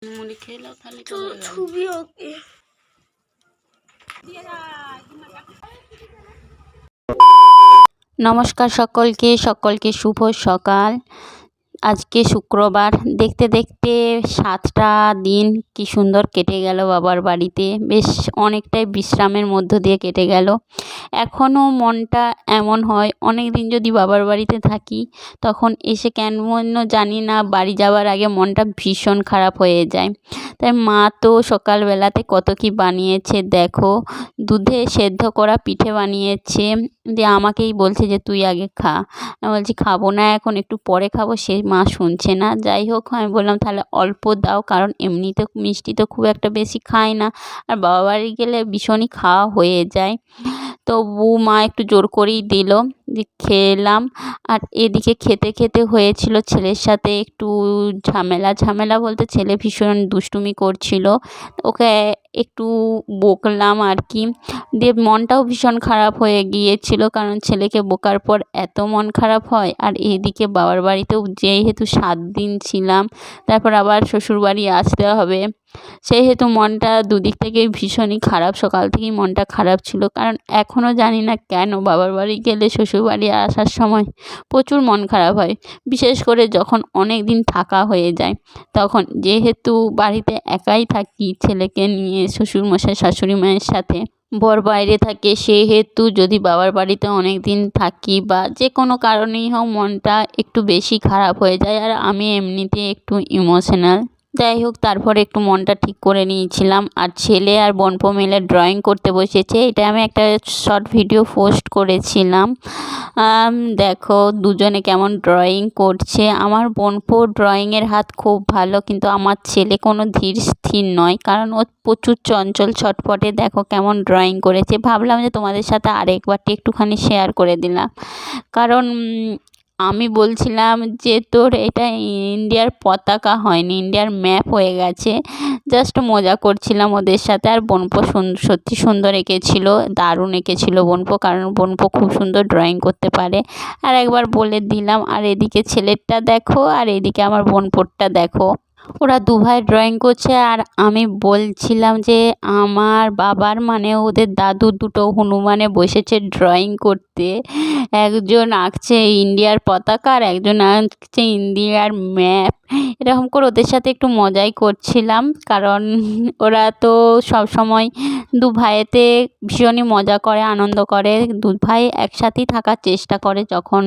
মুড়ি খেয়ে নাও তাহলে তো ছবি ওকে। নমস্কার সকলকে শুভ সকাল। আজকে শুক্রবার, দেখতে দেখতে 7টা দিন কি সুন্দর কেটে গেল বাবার বাড়িতে। বেশ অনেকটাই বিশ্রামের মধ্য দিয়ে কেটে গেল। এখনও মনটা এমন হয়, অনেক দিন যদি বাবার বাড়িতে থাকি তখন এসে কেমন জানি না বাড়ি যাওয়ার আগে মনটা ভীষণ খারাপ হয়ে যায়। তাই মা তো সকালবেলাতে কত কি বানিয়েছে দেখো, দুধে সেদ্ধ করা পিঠে বানিয়েছে, দিয়ে আমাকেই বলছে যে তুই আগে খা। আমি বলছি খাবো না এখন, একটু পরে খাবো। সে মা শুনছে না। যাই হোক, আমি বললাম তাহলে অল্প দাও, কারণ এমনিতে মিষ্টি তো খুব একটা বেশি খাই না, আর বাবা বাড়ি গেলে ভীষণই খাওয়া হয়ে যায়। তবু মা একটু জোর করেই দিল, যে খেলাম। আর এদিকে খেতে খেতে হয়েছিল ছেলের সাথে একটু ঝামেলা বলতে, ছেলে ভীষণ দুষ্টুমি করছিল, ওকে একটু বকলাম আর কি। দিয়ে মনটাও ভীষণ খারাপ হয়ে গিয়েছিল, কারণ ছেলেকে বকার পর এত মন খারাপ হয়। আর এইদিকে বাবার বাড়িতেও যেহেতু 7 দিন ছিলাম, তারপর আবার শ্বশুরবাড়ি আসতে হবে, সেহেতু মনটা দুদিক থেকেই ভীষণই খারাপ। সকাল থেকেই মনটা খারাপ ছিল, কারণ এখনও জানি না কেন বাবার বাড়ি গেলে শ্বশুরবাড়ি আসার সময় প্রচুর মন খারাপ হয়, বিশেষ করে যখন অনেক দিন থাকা হয়ে যায়। তখন যেহেতু বাড়িতে একাই থাকি ছেলেকে নিয়ে, শ্বশুরমশাই শাশুড়ি মায়ের সাথে, বর বাইরে থাকে, সেহেতু যদি বাবার বাড়িতে অনেক দিন থাকি বা যে কোনো কারণেই হোক মনটা একটু বেশি খারাপ হয়ে যায়। আর আমি এমনিতে একটু ইমোশনাল। যাই হোক, তারপরে একটু মনটা ঠিক করে নিয়েছিলাম। আর ছেলে আর বোনপো মিলে ড্রয়িং করতে বসেছে। এটা আমি একটা শর্ট ভিডিও পোস্ট করেছিলাম। দেখো দুজনে কেমন ড্রয়িং করছে। আমার বোনপোর ড্রয়িংয়ের হাত খুব ভালো, কিন্তু আমার ছেলে কোনো ধীর স্থির নয়, কারণ ও প্রচুর চঞ্চল ছটফটে। দেখো কেমন ড্রয়িং করেছে। ভাবলাম যে তোমাদের সাথে আরেকবারটি একটুখানি শেয়ার করে দিলাম, কারণ আমি বলছিলাম যে তোর এটা ইন্ডিয়ার পতাকা হয়নি, ইন্ডিয়ার ম্যাপ হয়ে গেছে। জাস্ট মজা করছিলাম ওদের সাথে। আর বোনপো সত্যি সুন্দর এঁকেছিল, দারুণ এঁকেছিল বোনপো, কারণ বোনপো খুব সুন্দর ড্রয়িং করতে পারে। আর একবার বলে দিলাম। আর এদিকে ছেলেরটা দেখো, আর এদিকে আমার বোনপোরটা দেখো, ওরা দু ভাই ড্রয়িং করছে। আর আমি বলছিলাম যে আমার বাবার মানে ওদের দাদু দুটো হনুমানে বসেছে ড্রয়িং করতে। একজন আঁকছে ইন্ডিয়ার পতাকা আর একজন আঁকছে ইন্ডিয়ার ম্যাপ। এরকম করে ওদের সাথে একটু মজাই করছিলাম, কারণ ওরা তো সব সময় দু ভাইয়েতে ভীষণই মজা করে, আনন্দ করে। দু ভাই একসাথেই থাকার চেষ্টা করে যখন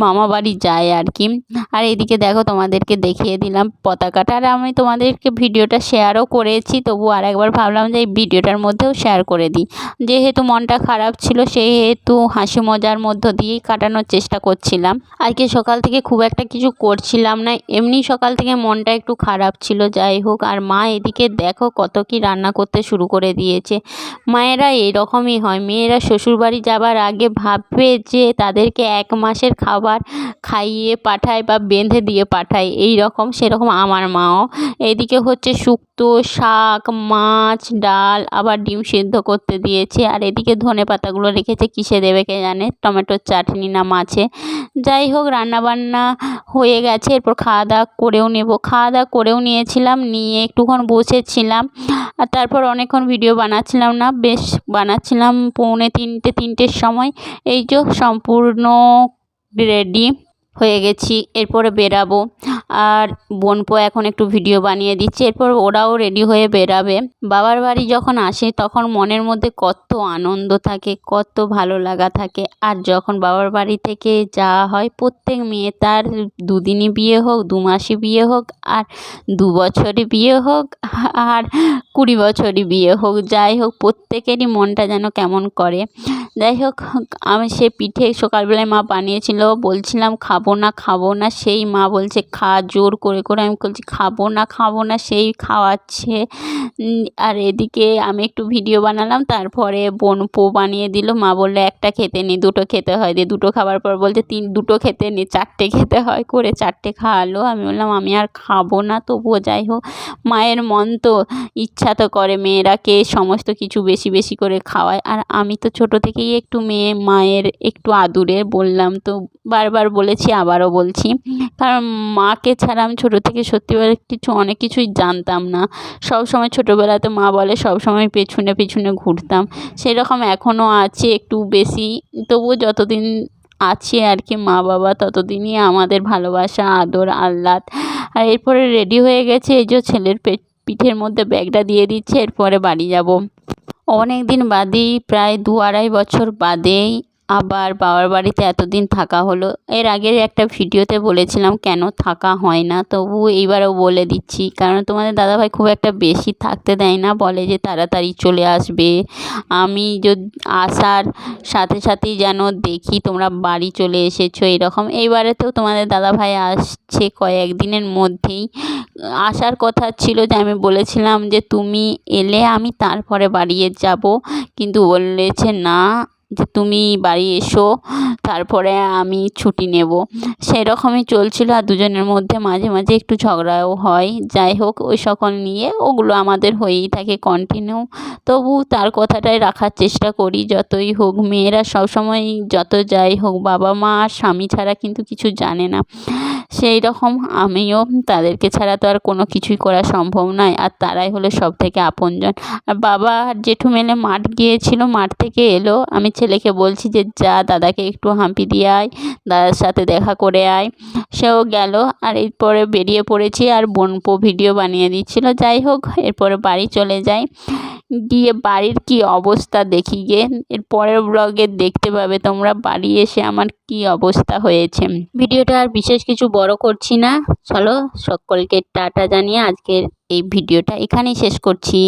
মামা বাড়ি যায় আর কি। আর এদিকে দেখো তোমাদেরকে দেখিয়ে দিলাম পতাকাটা। আর আমি তোমাদেরকে ভিডিওটা শেয়ারও করেছি, তবু আর একবার ভাবলাম যে এই ভিডিওটার মধ্যেও শেয়ার করে দিই। যেহেতু মনটা খারাপ ছিল, সেহেতু হাসি মজার মধ্য দিয়েই কাটানোর চেষ্টা করছিলাম। আজকে সকাল থেকে খুব একটা কিছু করছিলাম না, এমনি সকাল থেকে মনটা একটু খারাপ ছিল। যাই হোক, আর মা এদিকে দেখো কত কি রান্না করতে শুরু করে দিয়েছে। মায়েরা এরকমই হয়, মেয়েরা শ্বশুরবাড়ি যাবার আগে ভাববে যে তাদেরকে 1 মাসের খাবার খাইয়ে পাঠায় বা বেঁধে দিয়ে পাঠায়, এই রকম সেরকম আমার মাও। এইদিকে হচ্ছে শুক্তো, শাক, মাছ, ডাল, আবার ডিম সিদ্ধ করতে দিয়েছে। আর এদিকে ধনে পাতাগুলো রেখেছে, কিসে দেবে কে জানে, টমেটোর চাটনি না মাছে। যাই হোক, রান্নাবান্না হয়ে গেছে, এরপর খাওয়া দাওয়া করেও নেব। খাওয়া দাওয়া করেও নিয়েছিলাম, নিয়ে একটুক্ষণ বসেছিলাম। আর তারপর অনেকক্ষণ ভিডিও বানাচ্ছিলাম না, বেশ বানাচ্ছিলাম 2:45-3টের সময়। এই যে সম্পূর্ণ রেডি হয়ে গেছি, এরপরে বেরাবো। আর বোনপো এখন একটু ভিডিও বানিয়ে দিচ্ছে, এরপর ওরাও রেডি হয়ে বেরাবে। বাবার বাড়ি যখন আসে তখন মনের মধ্যে কত আনন্দ থাকে, কত ভালো লাগা থাকে। আর যখন বাবার বাড়ি থেকে যাওয়া হয়, প্রত্যেক মেয়ে তার 2 দিনই বিয়ে হোক, 2 মাসই বিয়ে হোক, আর 2 বছরই বিয়ে হোক, আর 20 বছরই বিয়ে হোক, যাই হোক প্রত্যেকেরই মনটা যেন কেমন করে। যাই হোক, আমি সে পিঠে সকালবেলায় মা বানিয়েছিল, বলছিলাম খাবো না, সেই মা বলছে খা, জোর করে আমি বলছি খাবো না, সেই খাওয়াচ্ছে। আর এদিকে আমি একটু ভিডিও বানালাম, তারপরে বোনপো বানিয়ে দিল। মা বললো একটা খেতে নি, 2টো খেতে হয়। দিয়ে 2টো খাবার পর বলছে 2টো খেতে নি, 4টে খেতে হয়, করে 4টে খাওয়ালো। আমি বললাম আমি আর খাবো না, তবুও যাই হোক মায়ের মন তো, ইচ্ছা তো করে মেয়েরাকে সমস্ত কিছু বেশি বেশি করে খাওয়ায়। আর আমি তো ছোটো থেকে থেকেই একটু মায়ের একটু আদুরে বললাম তো, বারবার বলেছি আবারও বলছি, কারণ মাকে ছাড়া আমি ছোটো থেকে সত্যি অনেক কিছুই জানতাম না। সবসময় ছোটোবেলাতে মা বলে সবসময় পেছনে পেছনে ঘুরতাম, সেরকম এখনও আছে একটু বেশি। তবুও যতদিন আছি আর কি মা বাবা, ততদিনই আমাদের ভালোবাসা, আদর, আহ্লাদ। আর এরপরে রেডি হয়ে গেছে, এই যে ছেলের পিঠের মধ্যে ব্যাগটা দিয়ে দিচ্ছে, এরপরে বাড়ি যাব। অনেক দিন বাদেই, প্রায় 2-2.5 বছর বাদেই আবার বাবার বাড়িতে এতদিন থাকা হলো। এর আগের একটা ভিডিওতে বলেছিলাম কেন থাকা হয় না, তবু এইবারও বলে দিচ্ছি, কারণ তোমাদের দাদাভাই খুব একটা বেশি থাকতে দেয় না, বলে যে তাড়াতাড়ি চলে আসবে। আমি আসার সাথে সাথেই যেন দেখি তোমরা বাড়ি চলে এসেছো এরকম। এইবারেতেও তোমাদের দাদাভাই আসছে কয়েকদিনের মধ্যেই। আসার কথা ছিল, যে আমি বলেছিলাম যে তুমি এলে আমি তারপরে বাড়ি যাব, কিন্তু বলেছে না, যে তুমি বাড়ি এসো তারপরে আমি ছুটি নেব। সেরকমই চলছিল, আর দুজনের মধ্যে মাঝে মাঝে একটু ঝগড়াও হয়। যাই হোক, ওই সকল নিয়ে ওগুলো আমাদের হয়েই থাকে কন্টিনিউ। তবু তার কথাটাই রাখার চেষ্টা করি, যতই হোক মেয়েরা সবসময়, যত যাই হোক বাবা মা আর স্বামী ছাড়া কিন্তু কিছু জানে না। সেই রকম আমিও, তাদেরকে ছাড়া তো আর কোনো কিছুই করা সম্ভব নয়, আর তারাই হলো সব থেকে আপনজন। আর বাবা আর জেঠু মিলে মাঠ গিয়েছিল, মাঠ থেকে এলো, আমি ছেলেকে বলছি যে যা দাদাকে একটু হাম্পি দিয়ে আয়, দাদার সাথে দেখা করে আয়। সেও গেল, আর এরপরে বেরিয়ে পড়েছি, আর বোনপো ভিডিও বানিয়ে দিচ্ছিল। যাই হোক, এরপরে বাড়ি চলে যাই। গিয়ে বাড়ির কি অবস্থা দেখি গে, এর পরের ব্লগে দেখতে পাবে তোমরা বাড়ি এসে আমার কি অবস্থা হয়েছে। ভিডিওটা আর বিশেষ কিছু বড় করছি না, চলো সকলকে টাটা জানিয়ে আজকের এই ভিডিওটা এখানেই শেষ করছি।